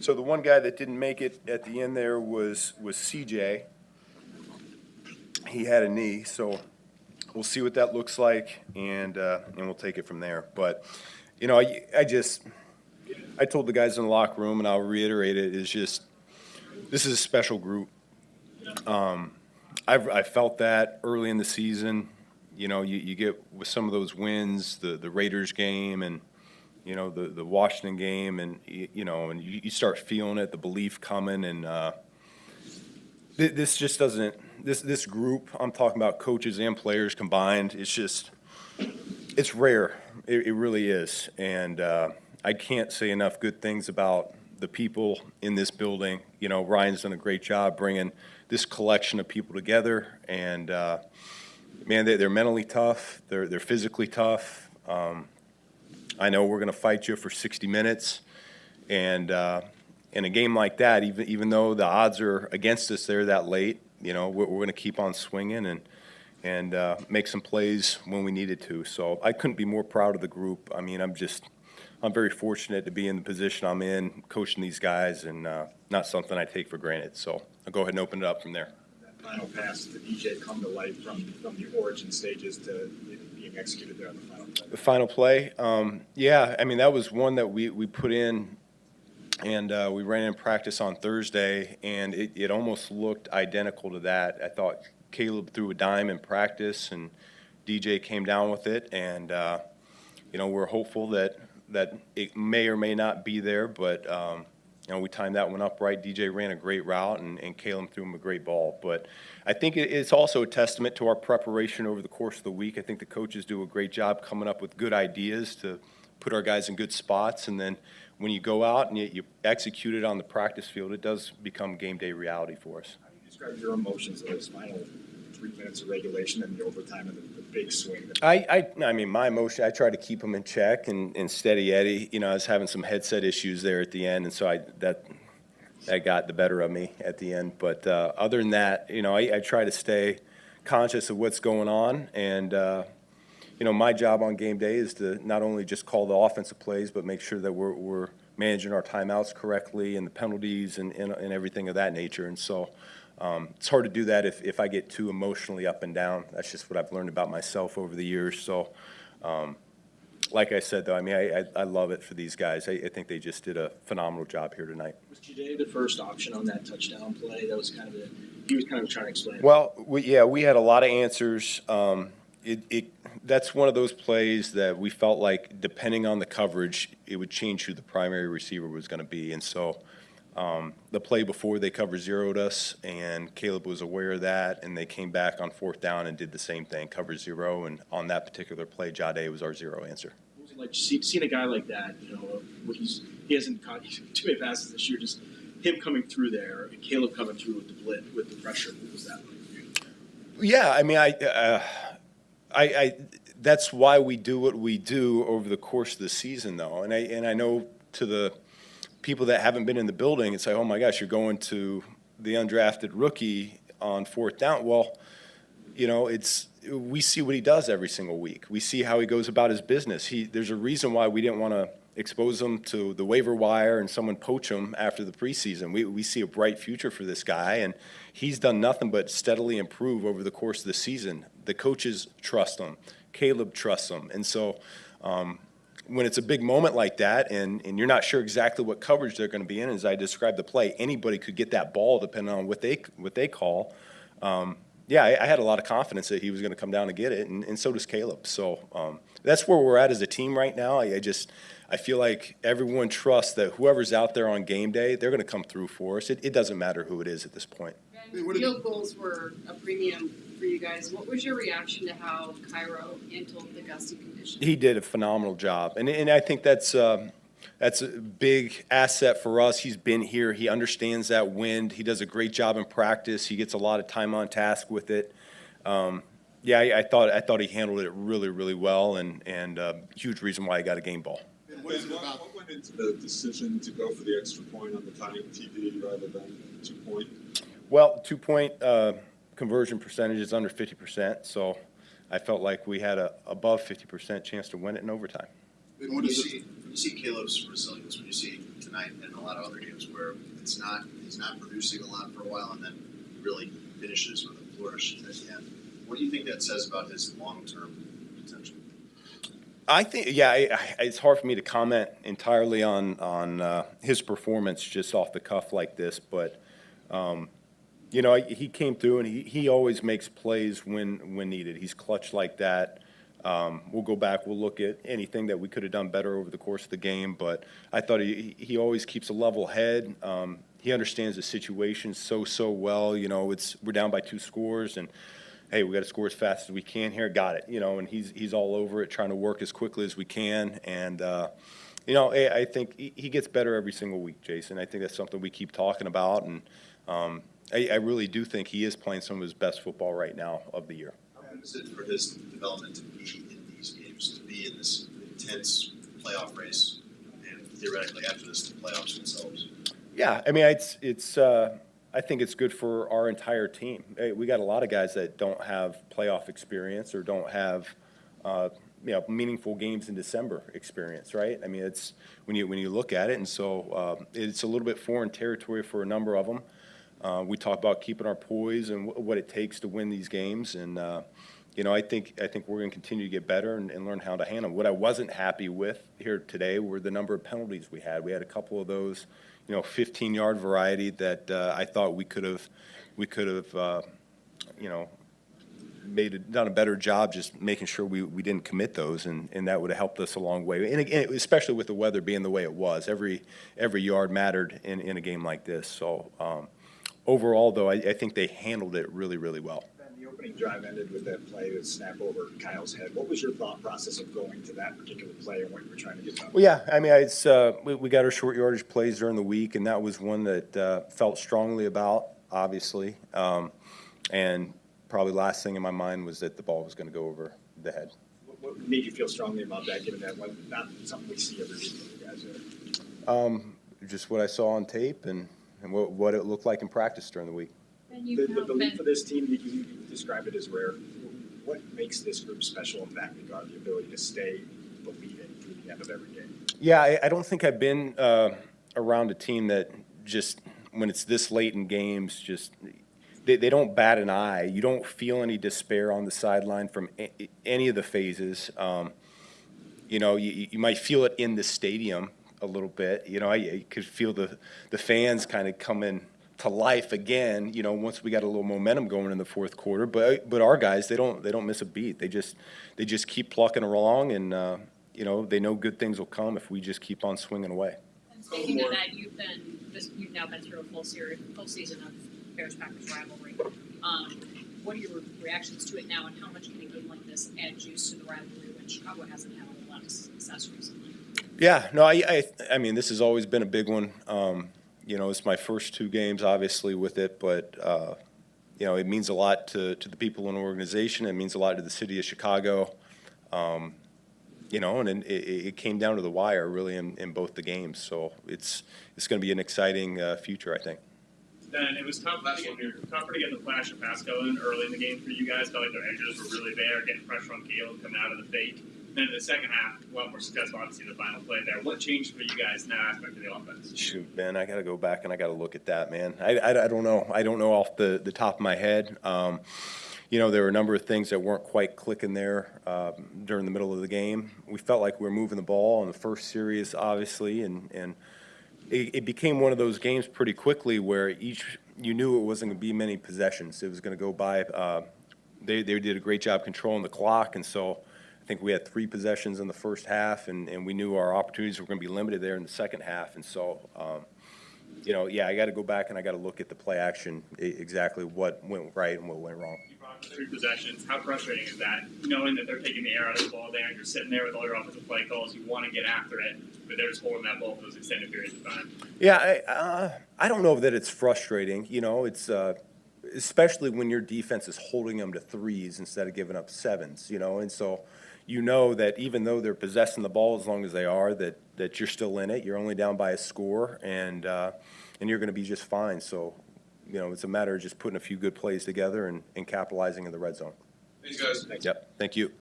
So the one guy that didn't make it at the end there was CJ. He had a knee, so we'll see what that looks like, and we'll take it from there. But, you know, I told the guys in the locker room, and I'll reiterate it, is just this is a special group. I felt that early in the season. You know, you get with some of those wins, the Raiders game and, you know, the Washington game, and, you know, and you start feeling it, the belief coming, and this just doesn't – this group, I'm talking about coaches and players combined, it's rare. It really is. And I can't say enough good things about the people in this building. You know, Ryan's done a great job bringing this collection of people together, and man, they're mentally tough. They're physically tough. I know we're going to fight you for 60 minutes, and in a game like that, even though the odds are against us there that late, you know, we're going to keep on swinging and make some plays when we needed to. So I couldn't be more proud of the group. I mean, I'm very fortunate to be in the position I'm in, coaching these guys, and not something I take for granted. So I'll go ahead and open it up from there. That final pass to DJ come to life from the origin stages to it being executed there on the final play. The final play, yeah, I mean, that was one that we put in, and we ran in practice on Thursday, and it almost looked identical to that. I thought Caleb threw a dime in practice, and DJ came down with it, and you know, we're hopeful that it may or may not be there, but you know, we timed that one up right. DJ ran a great route, and Caleb threw him a great ball. But I think it's also a testament to our preparation over the course of the week. I think the coaches do a great job coming up with good ideas to put our guys in good spots, and then when you go out and you execute it on the practice field, it does become game day reality for us. How do you describe your emotions in those final 3 minutes of regulation and the overtime and the big swing? I mean, my emotion, I try to keep them in check and steady Eddie. You know, I was having some headset issues there at the end, and so that got the better of me at the end. But other than that, you know, I try to stay conscious of what's going on, and you know, my job on game day is to not only just call the offensive plays, but make sure that we're managing our timeouts correctly and the penalties and everything of that nature. And so it's hard to do that if I get too emotionally up and down. That's just what I've learned about myself over the years. So like I said, though, I mean, I love it for these guys. I think they just did a phenomenal job here tonight. Was Jide the first option on that touchdown play? That was kind of he was kind of trying to explain. Well, we had a lot of answers. That's one of those plays that we felt like, depending on the coverage, it would change who the primary receiver was going to be. And so the play before, they cover zeroed us, and Caleb was aware of that, and they came back on fourth down and did the same thing, cover zero. And on that particular play, Jide was our zero answer. What was it like seeing a guy like that? You know, he hasn't caught too many passes this year. Just him coming through there and Caleb coming through with the blitz, with the pressure. What was that like for you? Yeah, I mean, I that's why we do what we do over the course of the season, though. And I know, to the people that haven't been in the building, it's like, oh my gosh, you're going to the undrafted rookie on fourth down. Well, you know, we see what he does every single week. We see how he goes about his business. There's a reason why we didn't want to expose him to the waiver wire and someone poach him after the preseason. We see a bright future for this guy, and he's done nothing but steadily improve over the course of the season. The coaches trust him. Caleb trusts him. And so when it's a big moment like that, and you're not sure exactly what coverage they're going to be in, as I described the play, anybody could get that ball depending on what they call. Yeah, I had a lot of confidence that he was going to come down and get it, and so does Caleb. So that's where we're at as a team right now. I feel like everyone trusts that whoever's out there on game day, they're going to come through for us. It doesn't matter who it is at this point. Field goals were a premium for you guys. What was your reaction to how Cairo handled the gusty conditions? He did a phenomenal job, and I think that's a big asset for us. He's been here. He understands that wind. He does a great job in practice. He gets a lot of time on task with it. Yeah, I thought he handled it really, really well, and huge reason why he got a game ball. What went into the decision to go for the extra point on the tying TD rather than 2-point? Well, 2-point conversion percentage is under 50%, so I felt like we had a above 50% chance to win it in overtime. When you see Caleb's resilience, when you see tonight tonight and a lot of other games where he's not producing a lot for a while and then really finishes with a flourish at the end. What do you think that says about his long-term potential? I think, yeah, it's hard for me to comment entirely on his performance just off the cuff like this, but you know, he came through and he always makes plays when needed. He's clutch like that. We'll go back, we'll look at anything that we could have done better over the course of the game, but I thought he always keeps a level head. He understands the situation so well. You know, we're down by 2 scores, and hey, we got to score as fast as we can here. Got it. You know, and he's all over it, trying to work as quickly as we can. And you know, I think he gets better every single week, Jason. I think that's something we keep talking about, and I really do think he is playing some of his best football right now of the year. How good is it for his development to be in these games, to be in this intense playoff race, and theoretically after this, the playoffs themselves? Yeah, I mean, it's I think it's good for our entire team. Hey, we got a lot of guys that don't have playoff experience or don't have you know, meaningful games in December experience, right? I mean, it's when you look at it, and so it's a little bit foreign territory for a number of them. We talk about keeping our poise and what it takes to win these games, and you know, I think we're going to continue to get better and learn how to handle them. What I wasn't happy with here today were the number of penalties we had. We had a couple of those, you know, 15-yard variety that I thought we could have, you know, done a better job just making sure we didn't commit those, and that would have helped us a long way. And again, especially with the weather being the way it was, every yard mattered in a game like this. So overall, though, I think they handled it really well. The opening drive ended with that play with snap over Kyle's head. What was your thought process of going to that particular play and what you were trying to get done? Well, yeah, I mean, it's we got our short yardage plays during the week, and that was one that felt strongly about, obviously. And probably last thing in my mind was that the ball was going to go over the head. What made you feel strongly about that, given that was not something we see every week from you guys there? Just what I saw on tape and what it looked like in practice during the week. And you The have belief been, of this team, you described it as rare. What makes this group special in that regard, the ability to stay believing through the end of every game? Yeah, I don't think I've been around a team that just, when it's this late in games, just they don't bat an eye. You don't feel any despair on the sideline from any of the phases. You know, you might feel it in the stadium a little bit. You know, I could feel the fans kind of coming to life again, you know, once we got a little momentum going in the fourth quarter. But our guys, they don't miss a beat. They just keep plucking along, and you know, they know good things will come if we just keep on swinging away. And speaking of that, you've now been through a full season of Bears-Packers rivalry. What are your reactions to it now, and how much can a game like this add juice to the rivalry when Chicago hasn't had a lot of success recently? Yeah, no, I mean, this has always been a big one. You know, it's my first 2 games, obviously, with it, but you know, it means a lot to the people in the organization. It means a lot to the city of Chicago. You know, and it came down to the wire, really, in both the games. So it's going to be an exciting future, I think. Then it was tough to get the flash of pass going early in the game for you guys. Felt like their edges were really there, getting pressure on Caleb coming out of the fake. Then in the second half, a lot more successful, obviously, the final play there. What changed for you guys in that aspect of the offense? Shoot, man, I got to go back and I got to look at that, man. I don't know. I don't know off the top of my head. You know, there were a number of things that weren't quite clicking there during the middle of the game. We felt like we were moving the ball in the first series, obviously, and it became one of those games pretty quickly where you knew it wasn't going to be many possessions. It was going to go by. They did a great job controlling the clock, and so I think we had 3 possessions in the first half, and we knew our opportunities were going to be limited there in the second half. And so, you know, yeah, I got to go back and I got to look at the play action, exactly what went right and what went wrong. You brought up the 3 possessions. How frustrating is that, knowing that they're taking the air out of the ball there and you're sitting there with all your offensive play calls, you want to get after it, but they're just holding that ball for those extended periods of time? Yeah, I don't know that it's frustrating. You know, it's especially when your defense is holding them to 3s instead of giving up 7s, you know, and so you know that even though they're possessing the ball as long as they are, that you're still in it. You're only down by a score, and you're going to be just fine. So, you know, it's a matter of just putting a few good plays together and capitalizing in the red zone. Thanks, guys. Yep. Thank you.